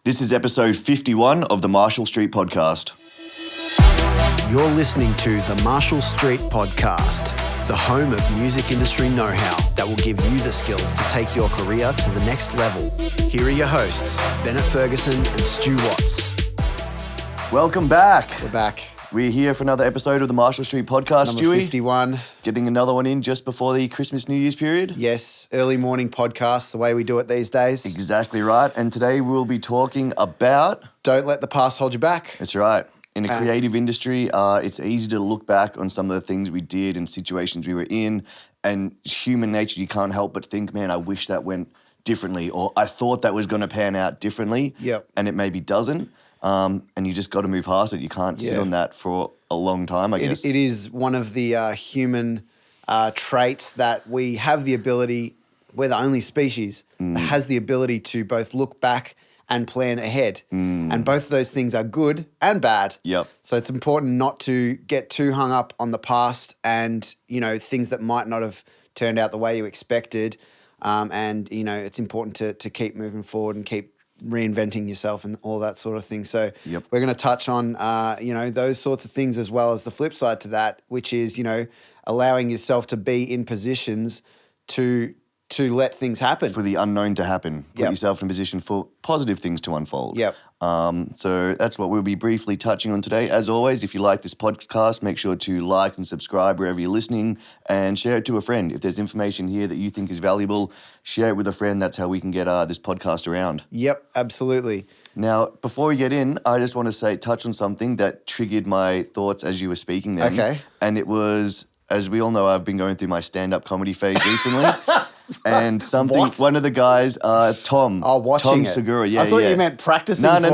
This is episode 51 of the Marshall Street Podcast. You're listening to the Marshall Street Podcast, the home of music industry know-how that will give you the skills to take your career to the next level. Here are your hosts, Bennett Ferguson and Stu Watts. Welcome back. We're back. We're here for another episode of the Marshall Street Podcast, Number Stewie. 51. Getting another one in just before the Christmas New Year's period. Yes, early morning podcast, the way we do it these days. Exactly right. And today we'll be talking about... Don't let the past hold you back. That's right. In a creative industry, it's easy to look back on some of the things we did and situations we were in. And human nature, you can't help but think, man, I wish that went differently. Or I thought that was going to pan out differently. Yep. And it maybe doesn't. And you just got to move past it. You can't sit on that for a long time, I guess. It is one of the human traits that we have the ability, we're the only species that has the ability to both look back and plan ahead. And both of those things are good and bad. Yep. So it's important not to get too hung up on the past and, you know, things that might not have turned out the way you expected. And, you know, it's important to keep moving forward and keep reinventing yourself and all that sort of thing. So we're going to touch on, you know, those sorts of things as well as the flip side to that, which is, you know, allowing yourself to be in positions to let things happen. For the unknown to happen. Put Yep. yourself in a position for positive things to unfold. Yep. So that's what we'll be briefly touching on today. As always, if you like this podcast, make sure to like and subscribe wherever you're listening and share it to a friend. If there's information here that you think is valuable, share it with a friend. That's how we can get this podcast around. Yep, absolutely. Now, before we get in, I just want to touch on something that triggered my thoughts as you were speaking then. Okay. And it was, as we all know, I've been going through my stand-up comedy phase recently. And something, What? one of the guys, Tom. Oh, watching Tom it. Segura, yeah, I thought yeah. you meant practicing No, for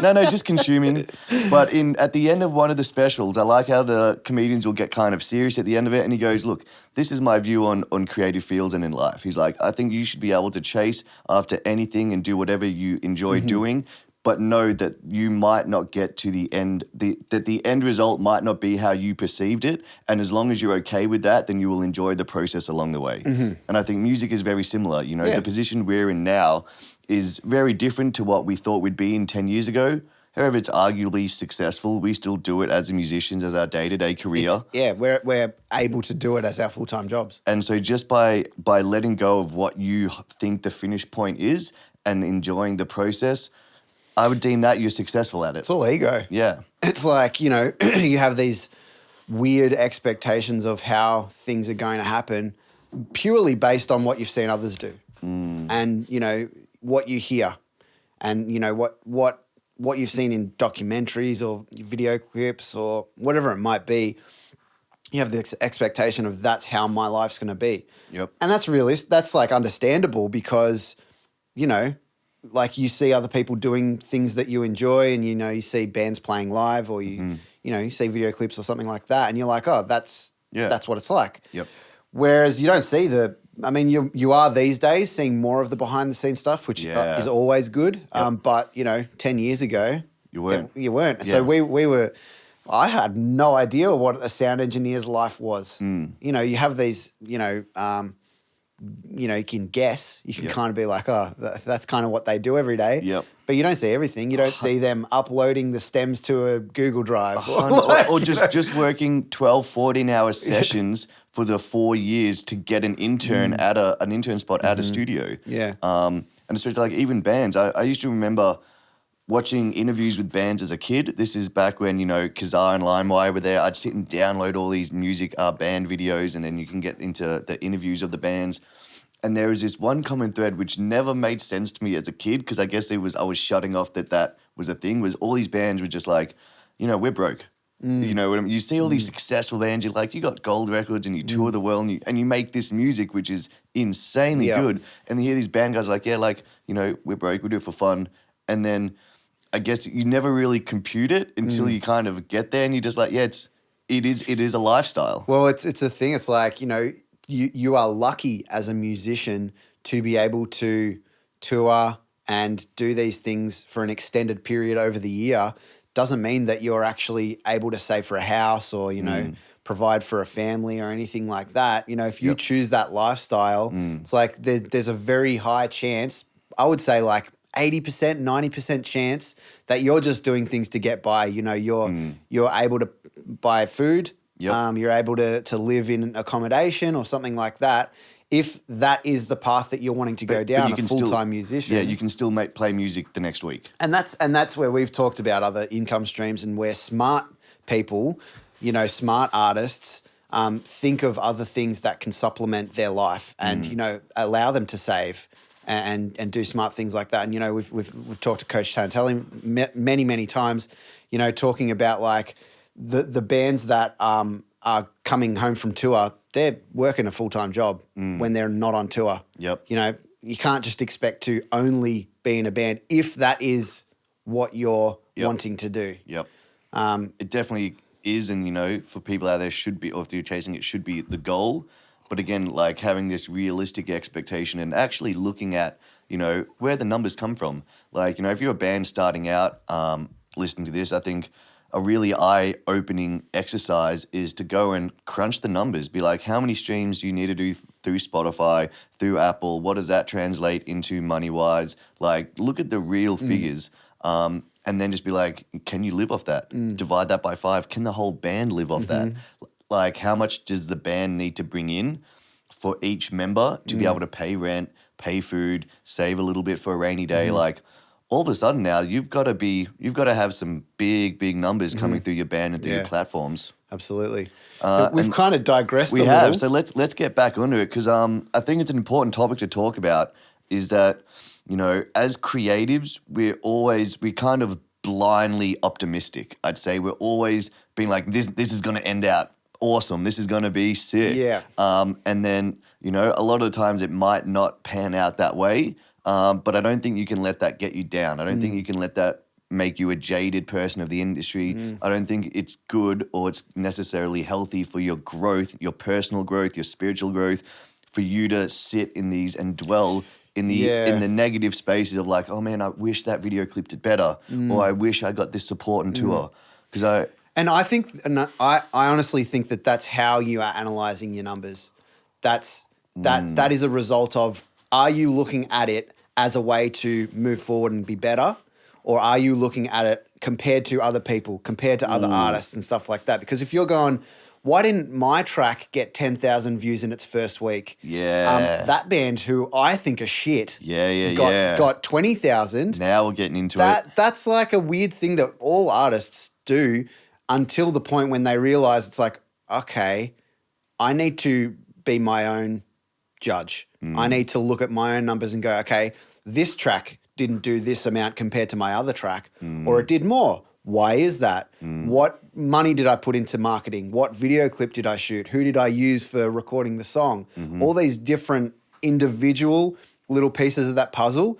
no, it. no, just consuming. But at the end of one of the specials, I like how the comedians will get kind of serious at the end of it. And he goes, look, this is my view on creative fields and in life. He's like, I think you should be able to chase after anything and do whatever you enjoy doing, but know that you might not get to the end, that the end result might not be how you perceived it. And as long as you're okay with that, then you will enjoy the process along the way. And I think music is very similar. You know, the position we're in now is very different to what we thought we'd be in 10 years ago. However, it's arguably successful. We still do it as musicians, as our day-to-day career. We're able to do it as our full-time jobs. And so just by letting go of what you think the finish point is and enjoying the process, I would deem that you're successful at it. It's all ego. Yeah. It's like, you know, you have these weird expectations of how things are going to happen purely based on what you've seen others do. And, you know, what you hear and, you know, what you've seen in documentaries or video clips or whatever it might be. You have the expectation of that's how my life's going to be. Yep. And that's realistic. That's like understandable because, you know, like you see other people doing things that you enjoy and, you know, you see bands playing live or you know, you see video clips or something like that and you're like, oh, that's what it's like. Yep. Whereas you don't see you are these days seeing more of the behind the scenes stuff, which is always good. But, you know, 10 years ago, You weren't. You weren't. Yeah. So I had no idea what a sound engineer's life was. You know, you have these, you know, you can guess. You can kind of be like, oh, that's kind of what they do every day. Yep. But you don't see everything. You don't see them uploading the stems to a Google Drive. Or just working 12, 14-hour sessions for the 4 years to get an intern at an intern spot at a studio. Yeah. And especially like even bands. I used to remember watching interviews with bands as a kid. This is back when, you know, Kazaa and LimeWire were there. I'd sit and download all these music band videos and then you can get into the interviews of the bands. And there was this one common thread which never made sense to me as a kid because I guess I was shutting off that was a thing, was all these bands were just like, you know, we're broke. You know what I mean? You see all these successful bands, you're like, you got gold records and you tour the world and you make this music which is insanely good. And then you hear these band guys like, yeah, like, you know, we're broke, we do it for fun. And then I guess you never really compute it until you kind of get there and you're just like, yeah, it is a lifestyle. Well, it's a thing. It's like, you know, you are lucky as a musician to be able to tour and do these things for an extended period over the year. Doesn't mean that you're actually able to save for a house or, you know, provide for a family or anything like that. You know, if you choose that lifestyle, it's like there's a very high chance, I would say like 80%, 90% chance that you're just doing things to get by. You know, you're able to buy food. Yep. You're able to live in accommodation or something like that. If that is the path that you're wanting to go down, you a can full-time musician. Yeah, you can still play music the next week. And that's where we've talked about other income streams and where smart people, you know, smart artists, think of other things that can supplement their life and, you know, allow them to save and do smart things like that. And, you know, we've talked to Coach Tarantella many, many times, you know, talking about like the bands that are coming home from tour, they're working a full-time job when they're not on tour. Yep. You know, you can't just expect to only be in a band if that is what you're wanting to do. Yep. It definitely is, and, you know, for people out there should be, or if you're chasing it, should be the goal. But again, like having this realistic expectation and actually looking at, you know, where the numbers come from. Like, you know, if you're a band starting out, listening to this, I think a really eye-opening exercise is to go and crunch the numbers. Be like, how many streams do you need to do through Spotify, through Apple? What does that translate into money-wise? Like, look at the real figures, and then just be like, can you live off that? Divide that by 5. Can the whole band live off that? Like, how much does the band need to bring in for each member to be able to pay rent, pay food, save a little bit for a rainy day? Like, all of a sudden now you've got to have some big numbers coming through your band and through your platforms. Absolutely. We've kind of digressed We a have. little. So let's get back onto it, because I think it's an important topic to talk about, is that, you know, as creatives, we kind of blindly optimistic. I'd say we're always being like, this is going to end out awesome. This is going to be sick. Yeah. And then, you know, a lot of the times it might not pan out that way. But I don't think you can let that get you down. I don't think you can let that make you a jaded person of the industry. I don't think it's good or it's necessarily healthy for your growth, your personal growth, your spiritual growth, for you to sit in these and dwell in the negative spaces of like, oh man, I wish that video clip did better, or I wish I got this support on tour. I honestly think that that's how you are analyzing your numbers. That is a result of, are you looking at it as a way to move forward and be better? Or are you looking at it compared to other people, compared to other artists and stuff like that? Because if you're going, why didn't my track get 10,000 views in its first week? Yeah. That band, who I think are shit, got 20,000. Now we're getting into it. That's like a weird thing that all artists do until the point when they realize it's like, okay, I need to be my own judge. I need to look at my own numbers and go, okay, this track didn't do this amount compared to my other track, or it did more. Why is that? What money did I put into marketing? What video clip did I shoot? Who did I use for recording the song? All these different individual little pieces of that puzzle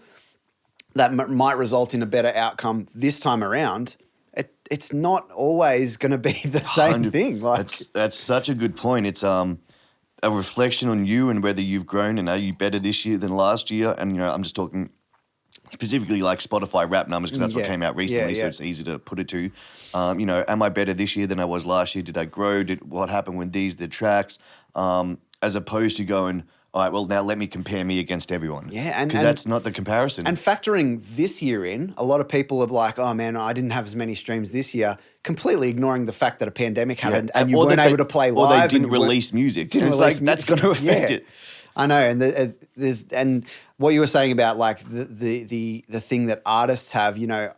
that might result in a better outcome this time around. It's not always going to be the same thing. Like, that's such a good point. It's a reflection on you and whether you've grown and are you better this year than last year. And, you know, I'm just talking specifically like Spotify rap numbers, because that's what came out recently, so it's easy to put it to. You know, am I better this year than I was last year? Did I grow? What happened with the tracks? As opposed to going, all right, well, now let me compare me against everyone. Yeah, because that's not the comparison. And factoring this year in, a lot of people are like, oh man, I didn't have as many streams this year, completely ignoring the fact that a pandemic happened and you weren't able to play live. Or they didn't release music. That's going to affect it. I know, and what you were saying about like the thing that artists have, you know,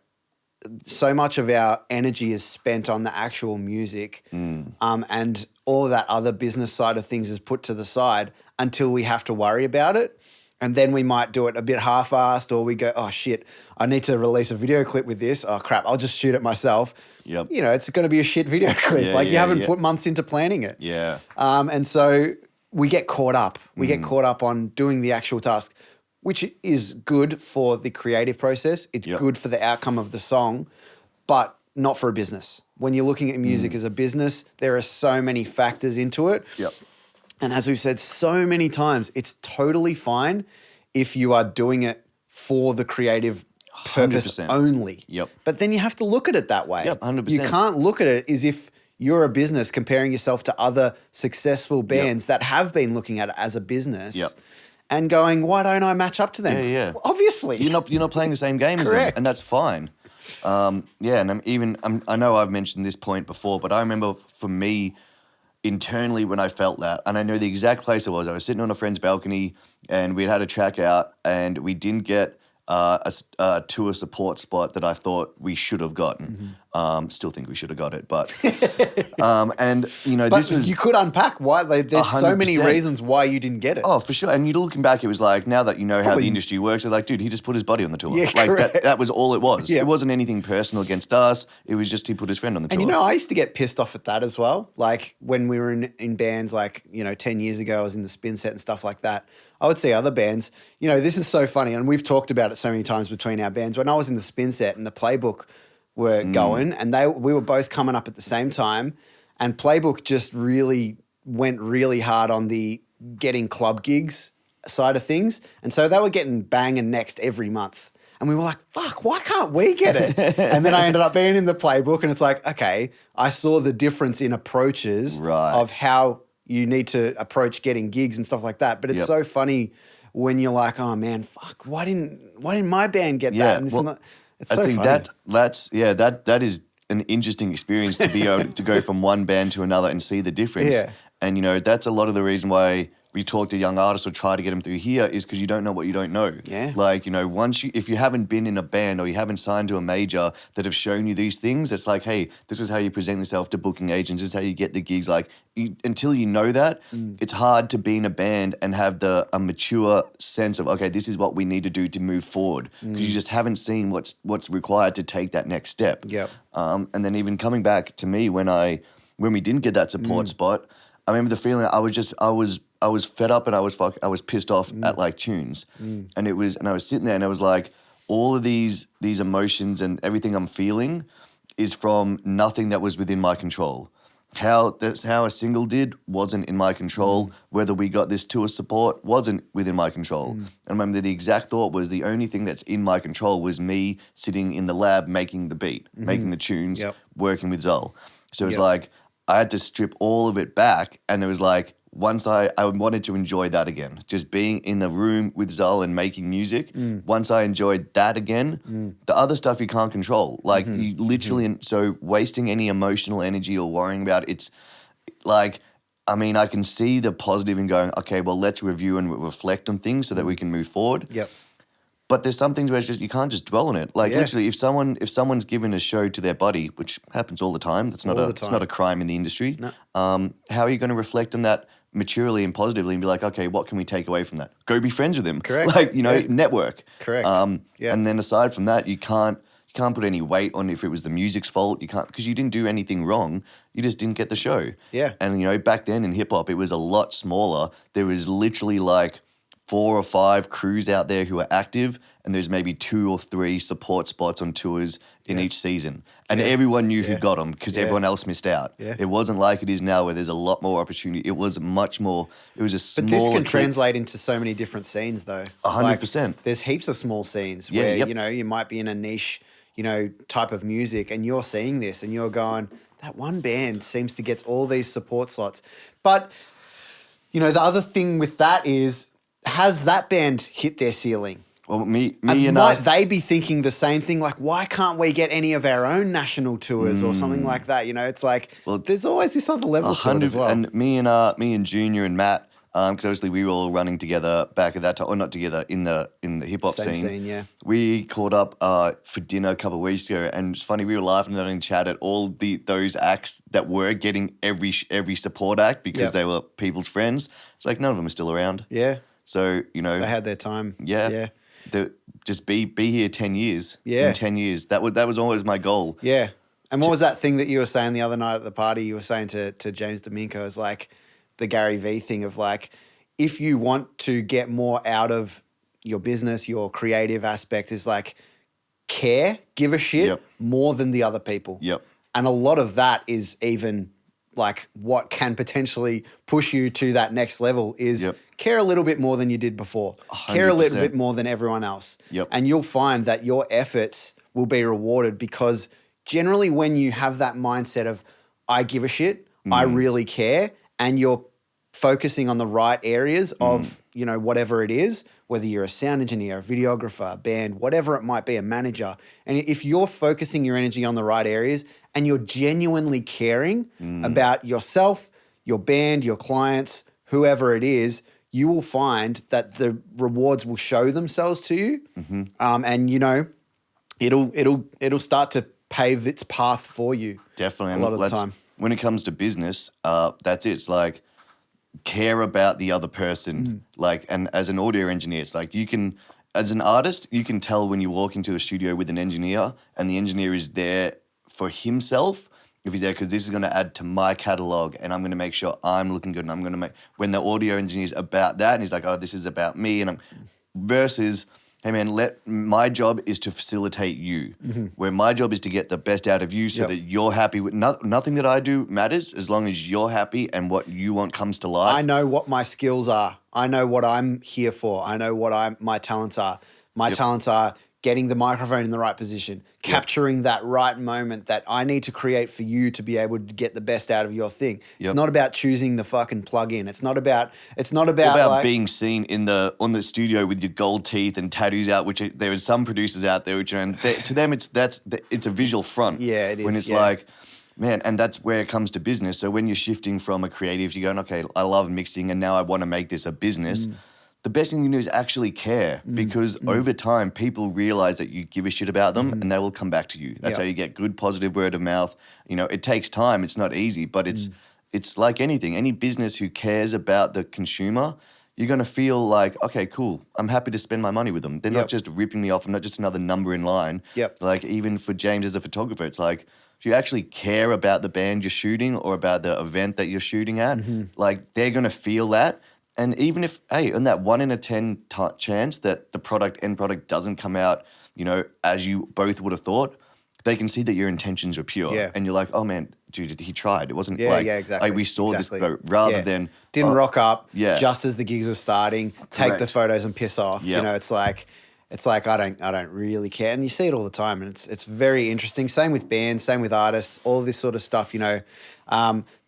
so much of our energy is spent on the actual music, and all of that other business side of things is put to the side until we have to worry about it. And then we might do it a bit half-assed, or we go, oh shit, I need to release a video clip with this. Oh crap, I'll just shoot it myself. Yep. You know, it's going to be a shit video clip. You haven't put months into planning it. Yeah. And so we get caught up. We get caught up on doing the actual task, which is good for the creative process. It's good for the outcome of the song, but not for a business. When you're looking at music as a business, there are so many factors into it. Yep. And as we've said so many times, it's totally fine if you are doing it for the creative purpose 100%. only. Yep. But then you have to look at it that way. Yep, 100%. You can't look at it as if you're a business comparing yourself to other successful bands that have been looking at it as a business. Yep. and going, why don't I match up to them? Yeah. Well, obviously. You're not playing the same game as them, Correct. and that's fine. I know I've mentioned this point before, but I remember for me internally when I felt that, and I know the exact place it was. I was sitting on a friend's balcony, and we'd had a track out, and we didn't get a tour support spot that I thought we should have gotten. Still think we should have got it, but and you know, But this was you could unpack why. There's so many 100%. reasons why you didn't get it. Oh, for sure. And you're looking back, it was like, now that you know how Probably- the industry works, it's like, dude, he just put his buddy on the tour. Yeah, like correct. that was all it was. Yeah. It wasn't anything personal against us. It was just he put his friend on the tour. And you know, I used to get pissed off at that as well. Like when we were in bands, like, 10 years ago, I was in the spin set and stuff like that. I would see other bands, this is so funny. And we've talked about it so many times between our bands. When I was in the spin set and the Playbook were going and we were both coming up at the same time, and Playbook just really went really hard on the getting club gigs side of things. And so they were getting Bang and Next every month. And we were like, fuck, why can't we get it? And then I ended up being in the Playbook, and it's like, okay, I saw the difference in approaches of how you need to approach getting gigs and stuff like that. But it's so funny when you're like, oh man, fuck, why didn't my band get that? And it's so I think funny. that is an interesting experience to be able to go from one band to another and see the difference. Yeah. And that's a lot of the reason why we talk to young artists or try to get them through here is because you don't know what you don't know. Yeah. Like, if you haven't been in a band or you haven't signed to a major that have shown you these things, it's like, hey, this is how you present yourself to booking agents. This is how you get the gigs. Like, until you know that, it's hard to be in a band and have a mature sense of, okay, this is what we need to do to move forward. Because you just haven't seen what's required to take that next step. Yep. And then even coming back to me when we didn't get that support spot, I remember the feeling I was fed up and I was pissed off at like tunes, and I was sitting there and I was like, all of these emotions and everything I'm feeling is from nothing that was within my control. How a single did wasn't in my control. Whether we got this tour support wasn't within my control. And I remember the exact thought was the only thing that's in my control was me sitting in the lab making the beat, making the tunes, working with Zol. So it's like I had to strip all of it back, and it was like, once I wanted to enjoy that again, just being in the room with Zol and making music. Once I enjoyed that again, the other stuff you can't control. Like you literally, so wasting any emotional energy or worrying about it's like, I mean, I can see the positive in going, okay, well, let's review and reflect on things so that we can move forward. Yep. But there's some things where it's just, you can't just dwell on it. Like literally, if someone's given a show to their buddy, which happens all the time, it's not a crime in the industry. No. How are you going to reflect on that maturely and positively and be like, okay, what can we take away from that? Go be friends with him. Correct. Like, network. Correct. And then aside from that, you can't put any weight on if it was the music's fault. You can't, because you didn't do anything wrong. You just didn't get the show. Yeah. And back then in hip hop, it was a lot smaller. There was literally like 4 or 5 crews out there who are active, and there's maybe 2 or 3 support spots on tours in each season. And everyone knew who got them because everyone else missed out. Yeah. It wasn't like it is now where there's a lot more opportunity. It was much more, it was a smaller... But this can translate into so many different scenes though. 100%. Like, there's heaps of small scenes where, you might be in a niche, type of music, and you're seeing this and you're going, that one band seems to get all these support slots. But, the other thing with that is, has that band hit their ceiling? Well, me And and might they be thinking the same thing? Like, why can't we get any of our own national tours or Mm. something like that? It's like, there's always this other level to it as well. And me and Junior and Matt, because obviously we were all running together back at that time, or not together in the hip hop Same scene. scene, yeah. We caught up for dinner a couple of weeks ago, and it's funny, we were laughing at it in chat at all those acts that were getting every support act because they were people's friends. It's like none of them are still around. Yeah. So They had their time. yeah. Just be here 10 years. Yeah. In 10 years, that was always my goal. Yeah. And what was that thing that you were saying the other night at the party? You were saying to James Domingo, is like the Gary Vee thing of like, if you want to get more out of your business, your creative aspect is like give a shit more than the other people. Yep. And a lot of that is even like what can potentially push you to that next level is care a little bit more than you did before. 100%. Care a little bit more than everyone else. Yep. And you'll find that your efforts will be rewarded because generally when you have that mindset of I give a shit, I really care, and you're focusing on the right areas of, you know, whatever it is, whether you're a sound engineer, a videographer, a band, whatever it might be, a manager. And if you're focusing your energy on the right areas and you're genuinely caring about yourself, your band, your clients, whoever it is, you will find that the rewards will show themselves to you. And, you know, it'll start to pave its path for you. Definitely. A lot of the time. When it comes to business, that's it. It's like care about the other person. Like, and as an audio engineer, it's like you can, as an artist, you can tell when you walk into a studio with an engineer and the engineer is there for himself. If he's there because this is going to add to my catalog and I'm going to make sure I'm looking good and I'm going to make, when the audio engineer's about that and he's like, oh, this is about me, and I'm, versus, hey man, my job is to facilitate you, where my job is to get the best out of you so that you're happy with, nothing that I do matters as long as you're happy and what you want comes to life. I know what my skills are. I know what I'm here for. I know what my talents are. My talents are getting the microphone in the right position, capturing that right moment that I need to create for you to be able to get the best out of your thing. It's not about choosing the fucking plug-in. It's not about like, being seen on the studio with your gold teeth and tattoos out, which there are some producers out there which are, and to them it's a visual front. Yeah, it is. When it's like, man, and that's where it comes to business. So when you're shifting from a creative, you're going, okay, I love mixing and now I want to make this a business. The best thing you can do is actually care, because over time people realize that you give a shit about them and they will come back to you. That's how you get good positive word of mouth. You know, it takes time. It's not easy, but it's like anything. Any business who cares about the consumer, you're going to feel like, okay, cool, I'm happy to spend my money with them. They're not just ripping me off. I'm not just another number in line. Like even for James as a photographer, it's like, if you actually care about the band you're shooting or about the event that you're shooting at, like they're going to feel that. And even if, hey, on that 1 in 10 chance that the end product doesn't come out, you know, as you both would have thought, they can see that your intentions were pure. And you're like, oh man, dude, he tried. It wasn't exactly. like we saw this go, rather than. Didn't rock up just as the gigs were starting, take the photos and piss off. You know, it's like I don't really care. And you see it all the time, and it's very interesting. Same with bands, same with artists, all this sort of stuff, you know.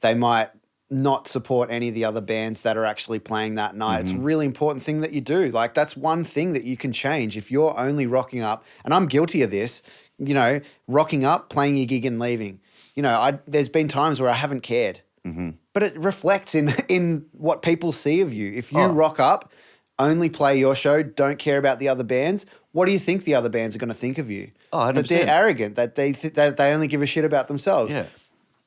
They might not support any of the other bands that are actually playing that night. It's a really important thing that you do. Like that's one thing that you can change. If you're only rocking up, and I'm guilty of this, you know, rocking up, playing your gig and leaving. You know, there's been times where I haven't cared, but it reflects in what people see of you. If you rock up, only play your show, don't care about the other bands, what do you think the other bands are going to think of you? Oh, 100%. That they're arrogant, that they only give a shit about themselves. Yeah.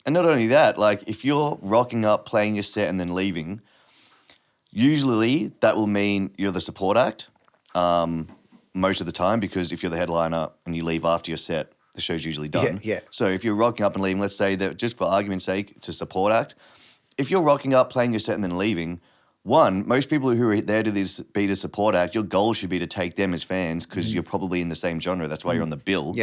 And not only that, like if you're rocking up, playing your set and then leaving, usually that will mean you're the support act most of the time, because if you're the headliner and you leave after your set, the show's usually done. So if you're rocking up and leaving, let's say that just for argument's sake, it's a support act. If you're rocking up, playing your set and then leaving, one, most people who are there to be the support act, your goal should be to take them as fans because you're probably in the same genre. That's why you're on the bill.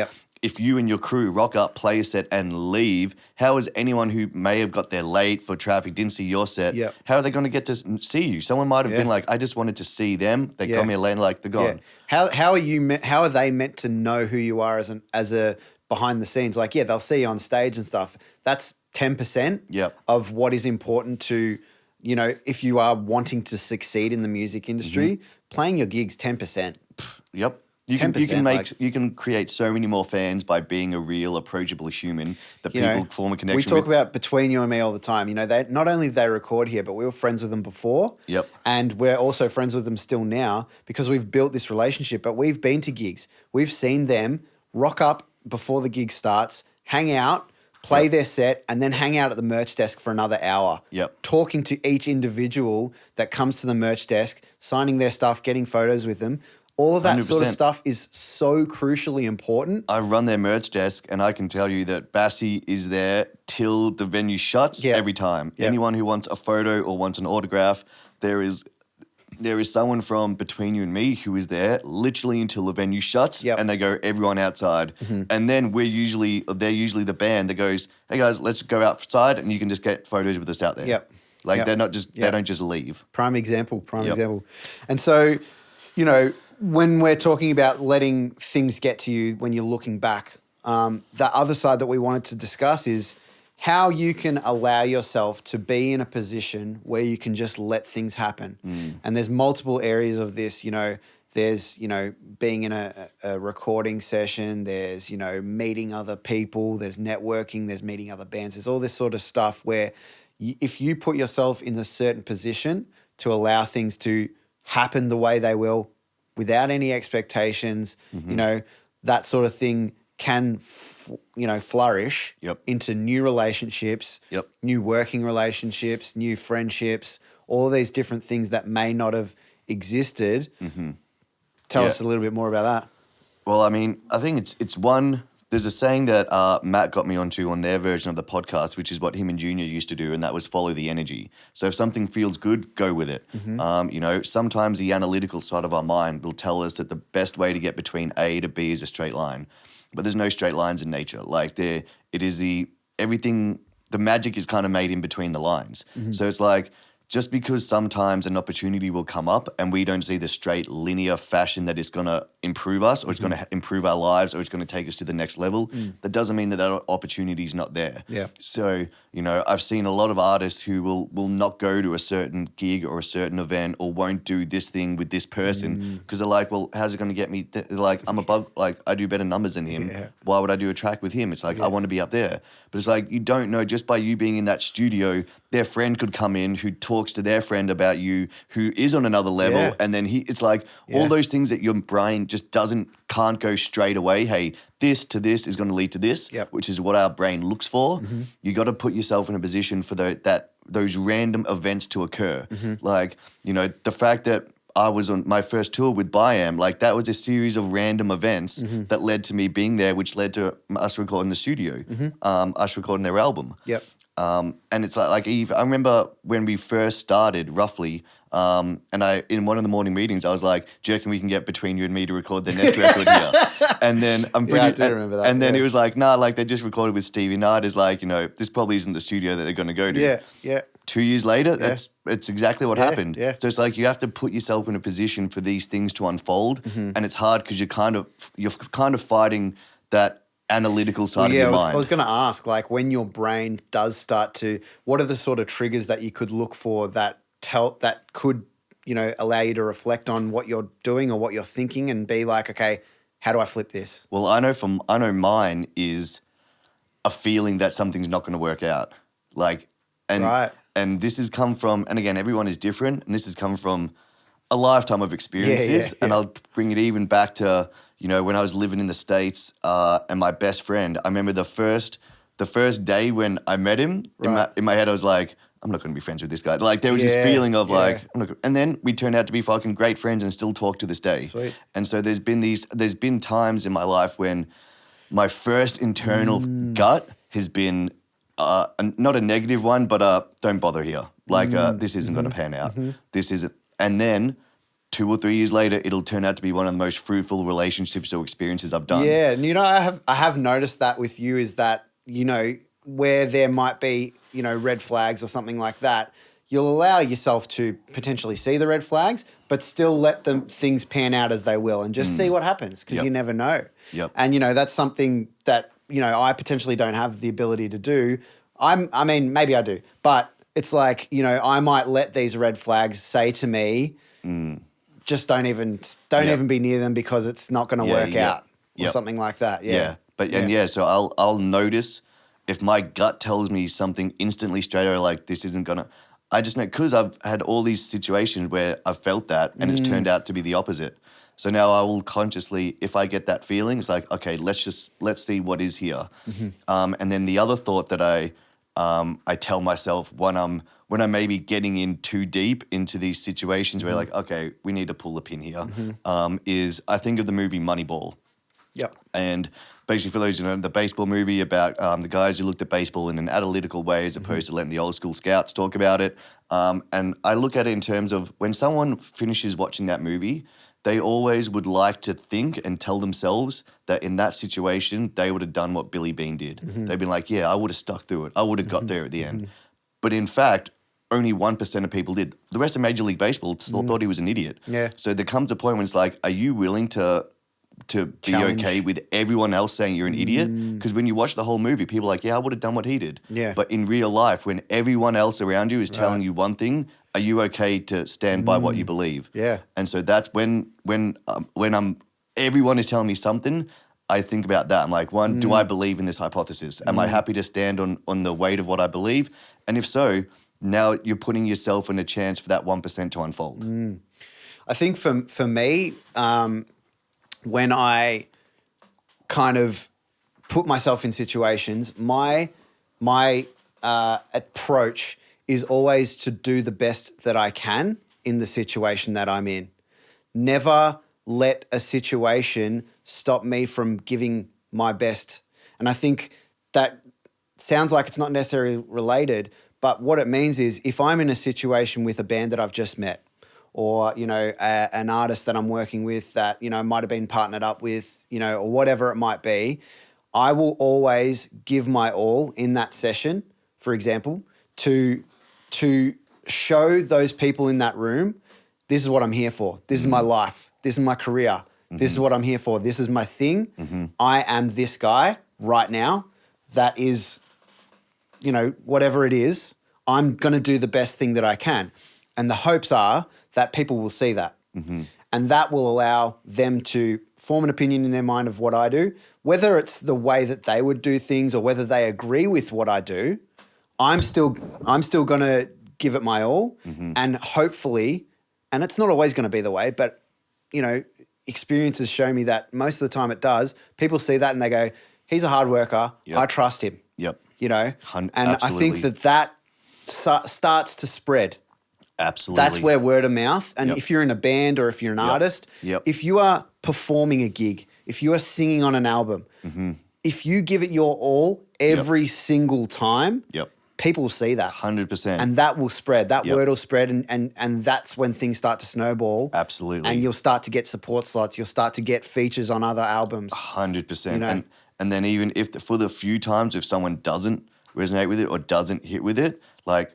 If you and your crew rock up, play a set and leave, how is anyone who may have got there late for traffic, didn't see your set, how are they going to get to see you? Someone might have been like, I just wanted to see them. They come here late and like, they're gone. How are they meant to know who you are as a behind the scenes? Like, they'll see you on stage and stuff. That's 10% of what is important to, you know, if you are wanting to succeed in the music industry, playing your gigs 10%. You can create so many more fans by being a real approachable human that people form a connection with. We talk about Between You and Me all the time. You know, they not only do they record here, but we were friends with them before. And we're also friends with them still now because we've built this relationship. But we've been to gigs. We've seen them rock up before the gig starts, hang out, play their set, and then hang out at the merch desk for another hour. Talking to each individual that comes to the merch desk, signing their stuff, getting photos with them. All of that 100%. Sort of stuff is so crucially important. I run their merch desk, and I can tell you that Bassie is there till the venue shuts every time. Anyone who wants a photo or wants an autograph, there is someone from Between You and Me who is there literally until the venue shuts and they go, everyone outside. And then they're usually the band that goes, hey guys, let's go outside and you can just get photos with us out there. They're not just, they don't just leave. Prime example. And so, you know, when we're talking about letting things get to you when you're looking back, the other side that we wanted to discuss is how you can allow yourself to be in a position where you can just let things happen. And there's multiple areas of this, there's, being in a recording session, there's, meeting other people, there's networking, there's meeting other bands, there's all this sort of stuff where if you put yourself in a certain position to allow things to happen the way they will without any expectations, that sort of thing can, flourish into new relationships, new working relationships, new friendships, all these different things that may not have existed. Tell us a little bit more about that. Well, I mean, I think it's one. There's a saying that Matt got me onto on their version of the podcast, which is what him and Junior used to do, and that was follow the energy. So if something feels good, go with it. Sometimes the analytical side of our mind will tell us that the best way to get between A to B is a straight line, but there's no straight lines in nature. Like the magic is kind of made in between the lines. So it's like, just because sometimes an opportunity will come up and we don't see the straight linear fashion that is going to improve us or it's going to improve our lives or it's going to take us to the next level, that doesn't mean that that opportunity is not there. Yeah. So, I've seen a lot of artists who will not go to a certain gig or a certain event or won't do this thing with this person because they're like, well, how's it going to get me? They're like, I'm above, like I do better numbers than him. Yeah. Why would I do a track with him? It's like, I want to be up there. But it's like, you don't know, just by you being in that studio, their friend could come in who talks to their friend about you, who is on another level. And then it's like all those things that your brain just can't go straight away. Hey, this to this is going to lead to this, which is what our brain looks for. You got to put yourself in a position for those random events to occur. Like, the fact that I was on my first tour with Biam, like that was a series of random events that led to me being there, which led to us recording the studio, us recording their album. And it's like Eve, I remember when we first started, roughly, and in one of the morning meetings, I was like, "Do you reckon we can get between you and me to record the next record here?" And then I do remember that. And then it was like, "Nah, like they just recorded with Stevie Knight." Is like, this probably isn't the studio that they're going to go to. Yeah. 2 years later, it's exactly what happened. Yeah. So it's like you have to put yourself in a position for these things to unfold, and it's hard because you're kind of fighting that analytical side of your mind. I was going to ask, like, when your brain does start to, what are the sort of triggers that you could look for that could, allow you to reflect on what you're doing or what you're thinking and be like, okay, how do I flip this? Well, I know mine is a feeling that something's not going to work out. Like, and this has come from, and again, everyone is different, and this has come from a lifetime of experiences. And I'll bring it even back to, when I was living in the States and my best friend, I remember the first day when I met him, in my head I was like, I'm not going to be friends with this guy. Like there was this feeling of like, and then we turned out to be fucking great friends and still talk to this day. Sweet. And so there's been times in my life when my first internal gut has been not a negative one, but don't bother here. Like this isn't going to pan out. This isn't. And then 2 or 3 years later, it'll turn out to be one of the most fruitful relationships or experiences I've done. Yeah, and I have noticed that with you is that, where there might be, red flags or something like that, you'll allow yourself to potentially see the red flags, but still let things pan out as they will and just see what happens because you never know. And, that's something that, I potentially don't have the ability to do. I mean, maybe I do, but it's like, I might let these red flags say to me, just don't even be near them because it's not going to work out or something like that. So I'll notice if my gut tells me something instantly straight away, like this isn't going to, I just know because I've had all these situations where I've felt that and it's turned out to be the opposite. So now I will consciously, if I get that feeling, it's like, okay, let's see what is here. And then the other thought that I tell myself when I'm maybe getting in too deep into these situations where like, okay, we need to pull the pin here, is I think of the movie Moneyball. And basically for those, the baseball movie about the guys who looked at baseball in an analytical way as opposed to letting the old school scouts talk about it. And I look at it in terms of when someone finishes watching that movie, they always would like to think and tell themselves that in that situation, they would have done what Billy Beane did. They'd been like, yeah, I would have stuck through it. I would have got there at the end. But in fact, only 1% of people did. The rest of Major League Baseball thought he was an idiot. So there comes a point when it's like, are you willing to to be Challenge. okay with everyone else saying you're an idiot. Because when you watch the whole movie, people are like, yeah, I would have done what he did. Yeah. But in real life, when everyone else around you is telling you one thing, are you okay to stand by what you believe? Yeah. And so that's when everyone is telling me something, I think about that. I'm like, one, do I believe in this hypothesis? Am I happy to stand on the weight of what I believe? And if so, now you're putting yourself in a chance for that 1% to unfold. I think for me, when I kind of put myself in situations, my approach is always to do the best that I can in the situation that I'm in. Never let a situation stop me from giving my best. And I think that sounds like it's not necessarily related, but what it means is if I'm in a situation with a band that I've just met, or, you know, an artist that I'm working with that, you know, might have been partnered up with, you know, or whatever it might be, I will always give my all in that session, for example, to show those people in that room, this is what I'm here for. This is my life. This is my career. This is what I'm here for. This is my thing. I am this guy right now that is, you know, whatever it is, I'm going to do the best thing that I can. And the hopes are that people will see that. And that will allow them to form an opinion in their mind of what I do, whether it's the way that they would do things or whether they agree with what I do. I'm still going to give it my all, and hopefully, and it's not always going to be the way, but, you know, experiences show me that most of the time it does. People see that and they go, he's a hard worker. Yep. I trust him. Yep. You know, and absolutely. I think that starts to spread. Absolutely. That's where word of mouth. And Yep. if you're in a band or if you're an artist, Yep. if you are performing a gig, if you are singing on an album, if you give it your all every single time, people will see that. 100%. And that will spread. That Yep. word will spread. And that's when things start to snowball. Absolutely. And you'll start to get support slots. You'll start to get features on other albums. 100%. You know? And then even if for the few times if someone doesn't resonate with it or doesn't hit with it, like,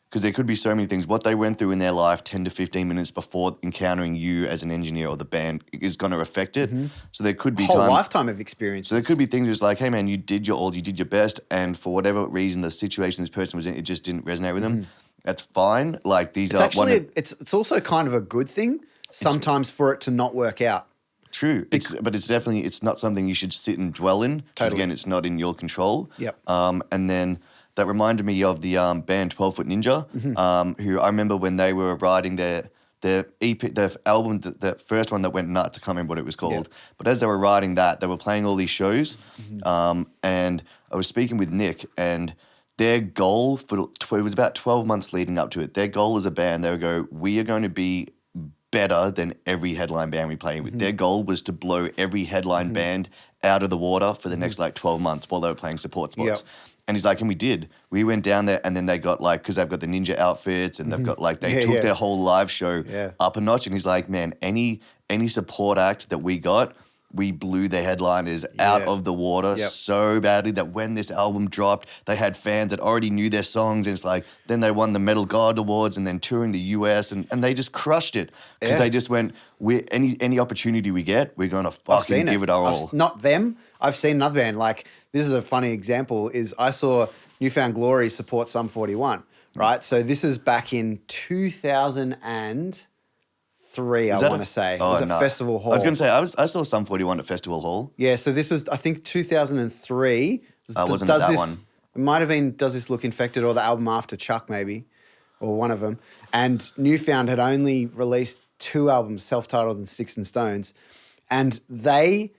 because there could be so many things, what they went through in their life 10 to 15 minutes before encountering you as an engineer or the band is going to affect it. So there could be Whole time. lifetime of experiences. So there could be things just like, hey man, you did your all, you did your best, and for whatever reason the situation this person was in, it just didn't resonate with them. That's fine. Like these It's are actually, it's also kind of a good thing sometimes for it to not work out. True. But it's definitely, it's not something you should sit and dwell in. 'Cause Totally. Again, it's not in your control. Yep. And then that reminded me of the band 12 Foot Ninja, who I remember when they were writing their EP, their album, the first one that went nuts. I can't remember what it was called. But as they were writing that, they were playing all these shows. And I was speaking with Nick, and their goal it was about 12 months leading up to it. Their goal as a band, they would go, we are going to be better than every headline band we play with. Their goal was to blow every headline band out of the water for the next like 12 months while they were playing support spots. Yep. And he's like, and we did. We went down there, and then they got like, because they've got the ninja outfits, and they've got like, they took their whole live show up a notch. And he's like, man, any support act that we got, we blew the headliners out of the water so badly that when this album dropped, they had fans that already knew their songs. And it's like, then they won the Metal God Awards and then touring the US, and they just crushed it because they just went, any opportunity we get, we're going to fucking give it our all. Not them. I've seen another band. Like, this is a funny example, is I saw Newfound Glory support Sum 41, right? So this is back in 2003, I want to say. It was at Festival Hall. I was going to say, I saw Sum 41 at Festival Hall. Yeah, so this was, I think, 2003. Wasn't it that one? It might have been Does This Look Infected, or the album after Chuck, maybe, or one of them. And Newfound had only released 2 albums, self-titled and Sticks and Stones. And they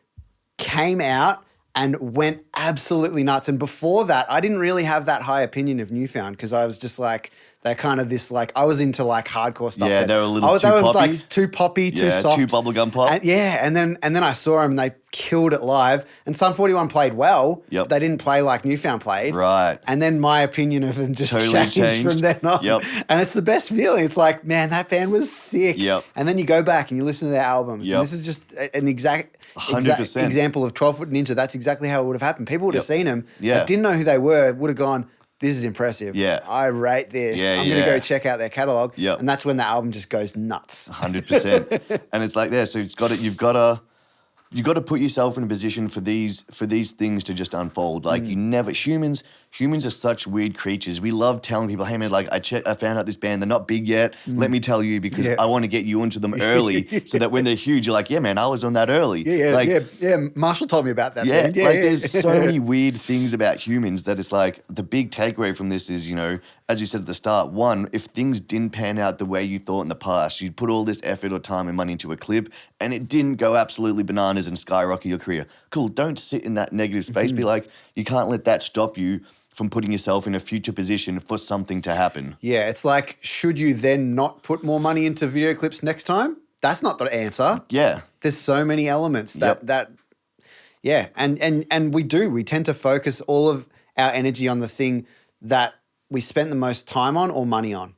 came out and went absolutely nuts. And before that, I didn't really have that high opinion of Newfound because I was just like, they're kind of this like, I was into like hardcore stuff. Yeah, they were a little too they were poppy. like too poppy, too soft. Too bubblegum pop. And then I saw them and they killed it live. And Sum 41 played well. Yep. They didn't play like Newfound played. Right. And then my opinion of them just Totally changed from then on. Yep. And it's the best feeling. It's like, man, that band was sick. Yep. And then you go back and you listen to their albums. Yep. And this is just an exact 100%. example of 12 Foot Ninja. That's exactly how it would have happened. People would have seen them. Yeah. That didn't know who they were, would have gone, this is impressive. Yeah. I rate this. Yeah, I'm going to go check out their catalog. Yep. And that's when the album just goes nuts. 100%. And it's like there. So you've got to you got to put yourself in a position for these things to just unfold. Like you never humans are such weird creatures. We love telling people, hey man, like I found out this band, they're not big yet. Let me tell you because I want to get you into them early so that when they're huge, you're like, yeah man, I was on that early. Yeah. Marshall told me about that. Yeah, band. there's so many weird things about humans that it's like the big takeaway from this is, as you said at the start, one, if things didn't pan out the way you thought in the past, you'd put all this effort or time and money into a clip and it didn't go absolutely bananas and skyrocket your career. Cool, don't sit in that negative space. Be like, you can't let that stop you from putting yourself in a future position for something to happen. Yeah, it's like, should you then not put more money into video clips next time? That's not the answer. Yeah. There's so many elements that we tend to focus all of our energy on the thing that we spent the most time on or money on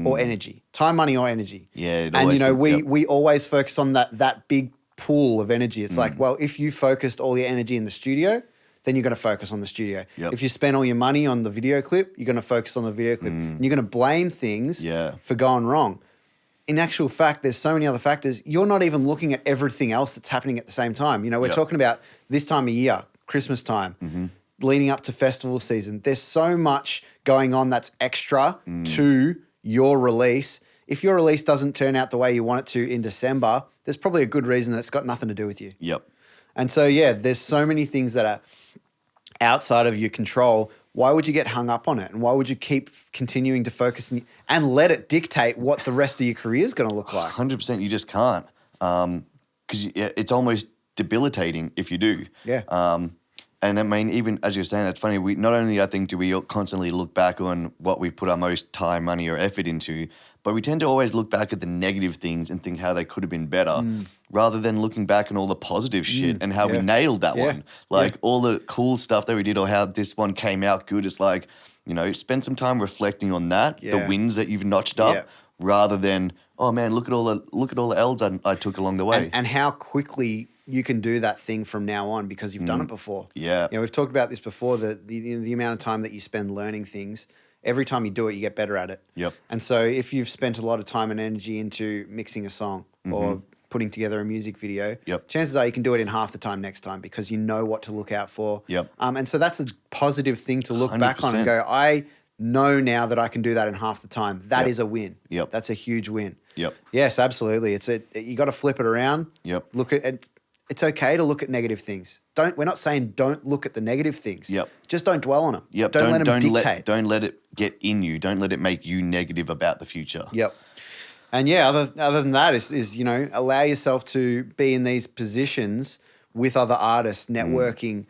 or energy. Time, money or energy. Yeah. And we always focus on that big pool of energy. It's like, well, if you focused all your energy in the studio, then you're going to focus on the studio. Yep. If you spend all your money on the video clip, you're going to focus on the video clip. And you're going to blame things for going wrong. In actual fact, there's so many other factors. You're not even looking at everything else that's happening at the same time. We're talking about this time of year, Christmas time, leading up to festival season. There's so much going on that's extra to your release. If your release doesn't turn out the way you want it to in December, there's probably a good reason that it's got nothing to do with you. Yep. And so, there's so many things that are outside of your control. Why would you get hung up on it? And why would you keep continuing to focus and let it dictate what the rest of your career is going to look like? 100%, you just can't. Because it's almost debilitating if you do. Yeah. And I mean, even as you're saying, that's funny. We not only, I think, do we constantly look back on what we've put our most time, money, or effort into, but we tend to always look back at the negative things and think how they could have been better, rather than looking back on all the positive shit and how we nailed that one. Like all the cool stuff that we did or how this one came out good. It's like, spend some time reflecting on that, the wins that you've notched up, rather than, oh man, look at all the L's I took along the way. And how quickly you can do that thing from now on because you've done it before. Yeah. We've talked about this before, the amount of time that you spend learning things. Every time you do it, you get better at it. Yep. And so if you've spent a lot of time and energy into mixing a song or putting together a music video, chances are you can do it in half the time next time because you know what to look out for. Yep. And so that's a positive thing to look 100%. back on and go, I know now that I can do that in half the time. That is a win. Yep. That's a huge win. Yep. Yes, absolutely. You got to flip it around. Yep. Look at it. It's okay to look at negative things. We're not saying don't look at the negative things. Yep. Just don't dwell on them. Yep. Don't let them dictate. Don't let it get in you. Don't let it make you negative about the future. Yep. And other than that is allow yourself to be in these positions with other artists, networking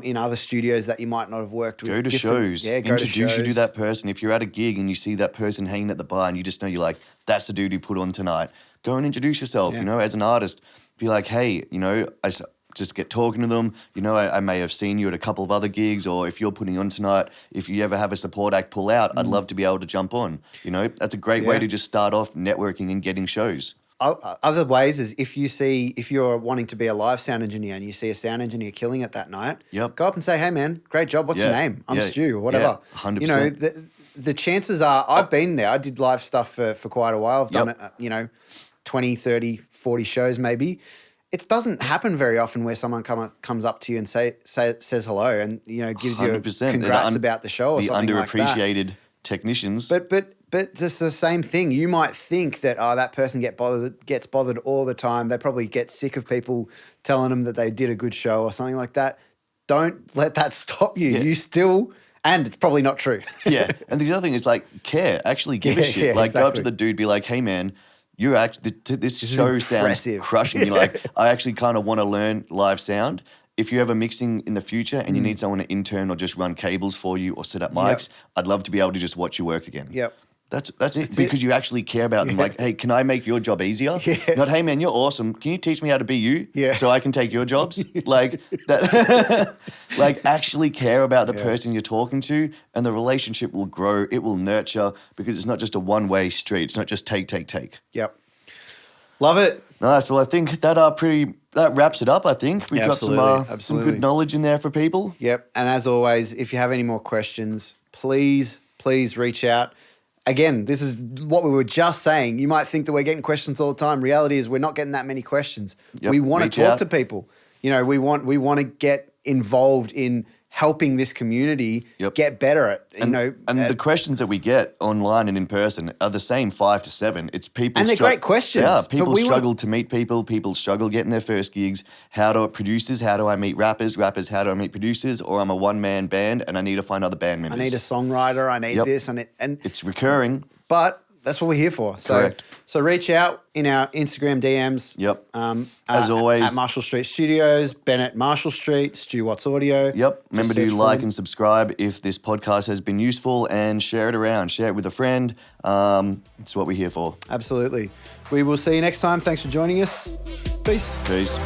in other studios that you might not have worked with. Go to shows. Yeah, Introduce you to that person. If you're at a gig and you see that person hanging at the bar and you just know you're like, that's the dude who put on tonight. Go and introduce yourself, as an artist. Be like, hey, I just get talking to them. I may have seen you at a couple of other gigs, or if you're putting on tonight, if you ever have a support act pull out, I'd love to be able to jump on. That's a great way to just start off networking and getting shows. Other ways is if you're wanting to be a live sound engineer and you see a sound engineer killing it that night, go up and say, hey man, great job. What's your name? I'm Stu or whatever. 100%. The chances are, I've been there. I did live stuff for quite a while. I've done it, 20, 30, 40 shows maybe. It doesn't happen very often where someone comes up to you and says hello and gives you a congrats about the show or something like that. The underappreciated technicians. But just the same thing. You might think that that person gets bothered all the time. They probably get sick of people telling them that they did a good show or something like that. Don't let that stop you. Yeah. You still, and it's probably not true. Yeah, and the other thing is care. Actually give a shit. Go up to the dude, be like, hey man, you're actually this show sounds crushing. You're like, I actually kind of want to learn live sound. If you're ever mixing in the future and you need someone to intern or just run cables for you or set up mics, I'd love to be able to just watch you work again. Yep. That's it. Because you actually care about them. Like, hey, can I make your job easier? Yes. Not, hey man, you're awesome. Can you teach me how to be you? Yeah. So I can take your jobs? Like that. Like actually care about the person you're talking to, and the relationship will grow. It will nurture because it's not just a one-way street. It's not just take. Yep. Love it. Nice. Well, I think that wraps it up. I think we got some good knowledge in there for people. Yep. And as always, if you have any more questions, please reach out. again, this is what we were just saying. You might think that we're getting questions all the time. Reality is we're not getting that many questions. Yep, We want to reach talk out. to people. You know, we want to get involved in helping this community Yep. get better at, And the questions that we get online and in person are the same 5 to 7. It's people, And they're great questions, Yeah, but people we want- struggle to meet people. People struggle getting their first gigs. How do producers? How do I meet rappers? Rappers, how do I meet producers? Or I'm a one-man band and I need to find other band I members. need a songwriter. I need Yep. this. And It's recurring. but that's what we're here for. So, Correct. so reach out in our Instagram DMs. Yep. As always. At Marshall Street Studios, Bennett Marshall Street, Stu Watts Audio. Yep. Remember Just to search for like them. and subscribe if this podcast has been useful, and share it around. Share it with a friend. It's what we're here for. Absolutely. We will see you next time. Thanks for joining us. Peace. Peace.